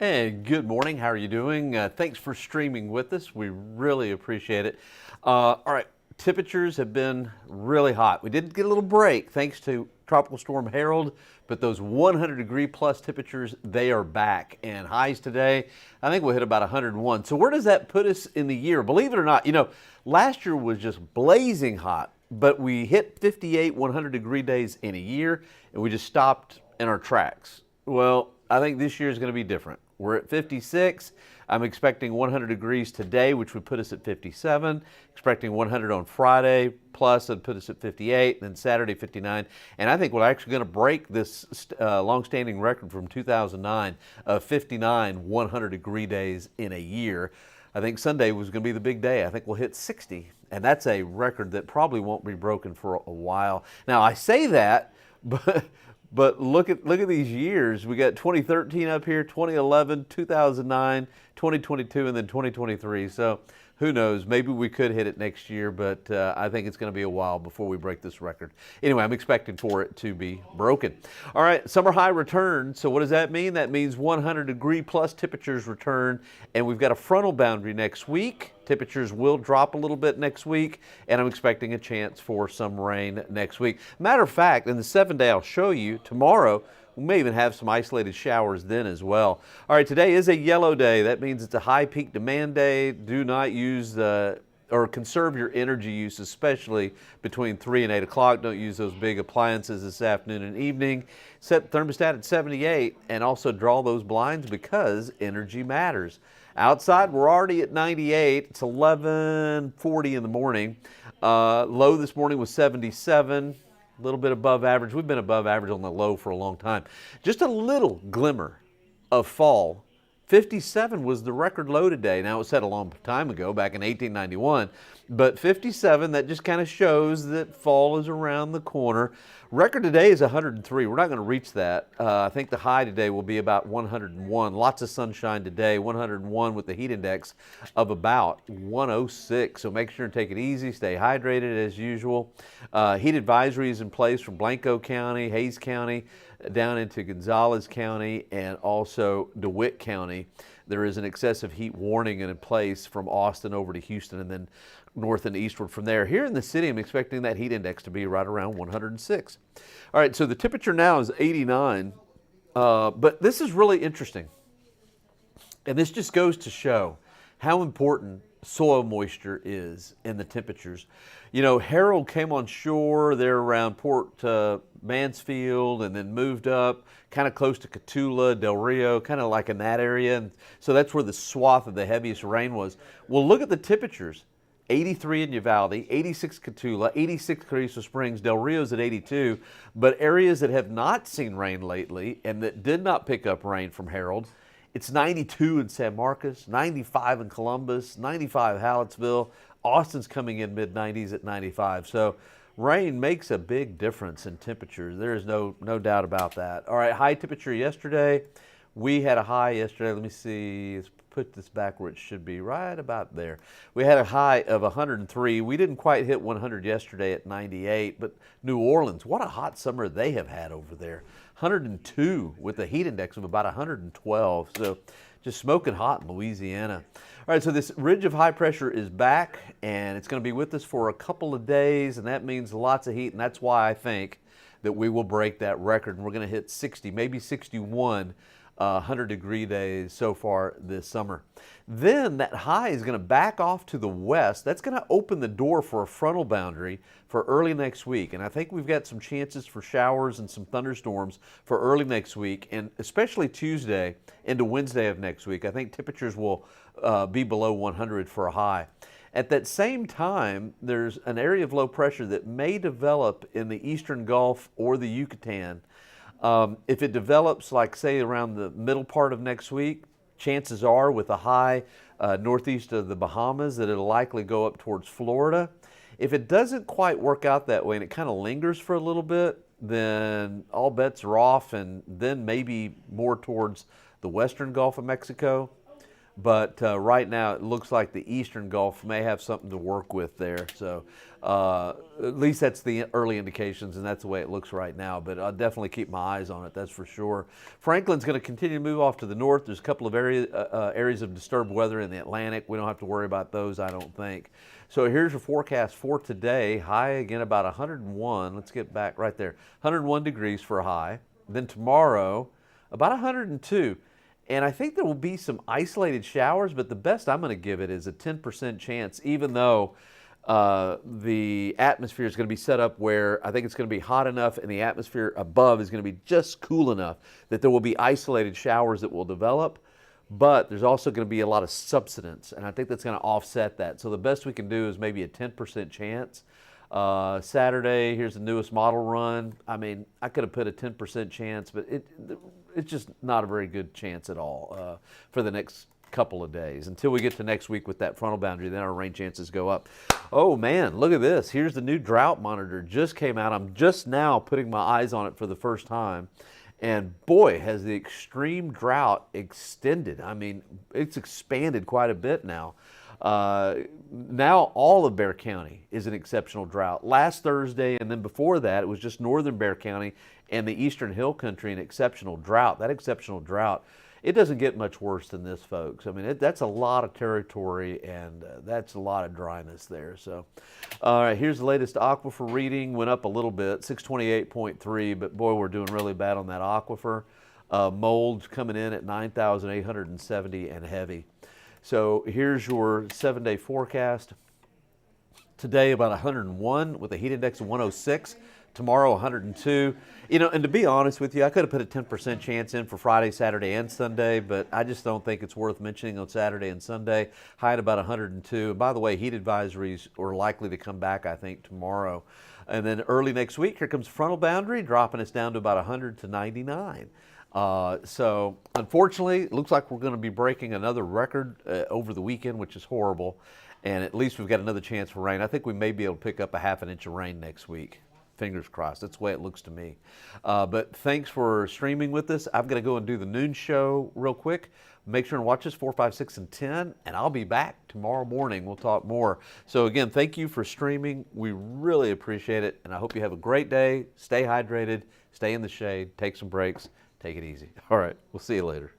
And good morning. How are you doing? Thanks for streaming with us. We really appreciate it. All right, temperatures have been really hot. We did get a little break thanks to Tropical Storm Harold, but those 100-degree plus temperatures, they are back. And highs today, I think we'll hit about 101. So where does that put us in the year? Believe it or not, last year was just blazing hot, but we hit 58 100-degree days in a year, and we just stopped in our tracks. Well, I think this year is going to be different. We're at 56. I'm expecting 100 degrees today, which would put us at 57. Expecting 100 on Friday, plus it'd put us at 58, and then Saturday 59. And I think we're actually going to break this long-standing record from 2009 of 59 100-degree days in a year. I think Sunday was going to be the big day. I think we'll hit 60, and that's a record that probably won't be broken for a while. Now, I say that, but look at these years. We got 2013 up here, 2011, 2009, 2022, and then 2023. So who knows? Maybe we could hit it next year, but I think it's going to be a while before we break this record. Anyway, I'm expecting for it to be broken. All right, summer high return. So what does that mean? That means 100-degree plus temperatures return, and we've got a frontal boundary next week. Temperatures will drop a little bit next week, and I'm expecting a chance for some rain next week. Matter of fact, in the 7-day I'll show you tomorrow, we may even have some isolated showers then as well. All right, today is a yellow day. That means it's a high peak demand day. Do not use or conserve your energy use, especially between 3 and 8 o'clock. Don't use those big appliances this afternoon and evening. Set the thermostat at 78 and also draw those blinds because energy matters. Outside, we're already at 98. It's 11:40 in the morning. Low this morning was 77. A little bit above average. We've been above average on the low for a long time. Just a little glimmer of fall. 57 was the record low today. Now, it was set a long time ago, back in 1891. But 57, that just kind of shows that fall is around the corner. Record today is 103. We're not going to reach that. I think the high today will be about 101. Lots of sunshine today, 101 with the heat index of about 106. So make sure and take it easy. Stay hydrated as usual. Heat advisory is in place from Blanco County, Hayes County, down into Gonzales County, and also DeWitt County. There is an excessive heat warning in place from Austin over to Houston and then north and eastward from there. Here in the city, I'm expecting that heat index to be right around 106. All right, so the temperature now is 89, but this is really interesting. And this just goes to show how important soil moisture is in the temperatures. Harold came on shore there around Port Mansfield and then moved up kind of close to Cotulla, Del Rio, kind of like in that area. And so that's where the swath of the heaviest rain was. Well, look at the temperatures. 83 in Uvalde, 86 Cotulla, 86 Carrizo Springs, Del Rio's at 82. But areas that have not seen rain lately and that did not pick up rain from Harold, it's 92 in San Marcos, 95 in Columbus, 95 Hallettsville. Austin's coming in mid-90s at 95. So rain makes a big difference in temperatures. There is no doubt about that. All right, high temperature yesterday. We had a high yesterday. Let me see. Let's put this back where it should be, right about there. We had a high of 103. We didn't quite hit 100 yesterday at 98, but New Orleans, what a hot summer they have had over there. 102 with a heat index of about 112. So just smoking hot in Louisiana. All right, so this ridge of high pressure is back, and it's going to be with us for a couple of days, and that means lots of heat, and that's why I think that we will break that record, and we're going to hit 60, maybe 61 100-degree days so far this summer. Then that high is going to back off to the west. That's going to open the door for a frontal boundary for early next week. And I think we've got some chances for showers and some thunderstorms for early next week, and especially Tuesday into Wednesday of next week. I think temperatures will be below 100 for a high. At that same time, there's an area of low pressure that may develop in the eastern Gulf or the Yucatan. If it develops, like say around the middle part of next week, chances are with a high northeast of the Bahamas that it'll likely go up towards Florida. If it doesn't quite work out that way and it kind of lingers for a little bit, then all bets are off, and then maybe more towards the western Gulf of Mexico. But right now, it looks like the eastern Gulf may have something to work with there. So at least that's the early indications, and that's the way it looks right now. But I'll definitely keep my eyes on it, that's for sure. Franklin's going to continue to move off to the north. There's a couple of areas of disturbed weather in the Atlantic. We don't have to worry about those, I don't think. So here's your forecast for today. High again about 101. Let's get back right there. 101 degrees for a high. Then tomorrow, about 102. And I think there will be some isolated showers, but the best I'm going to give it is a 10% chance, even though the atmosphere is going to be set up where I think it's going to be hot enough and the atmosphere above is going to be just cool enough that there will be isolated showers that will develop. But there's also going to be a lot of subsidence, and I think that's going to offset that. So the best we can do is maybe a 10% chance. Saturday, here's the newest model run. I mean, I could have put a 10% chance, but it's just not a very good chance at all for the next couple of days until we get to next week with that frontal boundary. Then our rain chances go up. Oh man, look at this. Here's the new drought monitor. Just came out. I'm just now putting my eyes on it for the first time. And boy, has the extreme drought extended. I mean, it's expanded quite a bit now. Now all of Bexar County is an exceptional drought. Last Thursday and then before that, it was just northern Bexar County and the eastern hill country an exceptional drought. That exceptional drought, it doesn't get much worse than this, folks. I mean, that's a lot of territory, and that's a lot of dryness there. So, all right, here's the latest aquifer reading. Went up a little bit, 628.3, but boy, we're doing really bad on that aquifer. Mold's coming in at 9,870 and heavy. So here's your 7-day forecast. Today about 101 with a heat index of 106. Tomorrow 102. You know, and to be honest with you, I could have put a 10% chance in for Friday, Saturday, and Sunday, but I just don't think it's worth mentioning on Saturday and Sunday. High at about 102. And by the way, heat advisories are likely to come back, I think, tomorrow. And then early next week, here comes frontal boundary, dropping us down to about 100 to 99. So unfortunately, it looks like we're going to be breaking another record over the weekend, which is horrible. And at least we've got another chance for rain. I think we may be able to pick up a half an inch of rain next week. Fingers crossed. That's the way it looks to me. But thanks for streaming with us. I'm going to go and do the noon show real quick. Make sure and watch us 4, 5, 6, and 10. And I'll be back tomorrow morning. We'll talk more. So again, thank you for streaming. We really appreciate it. And I hope you have a great day. Stay hydrated. Stay in the shade. Take some breaks. Take it easy. All right. We'll see you later.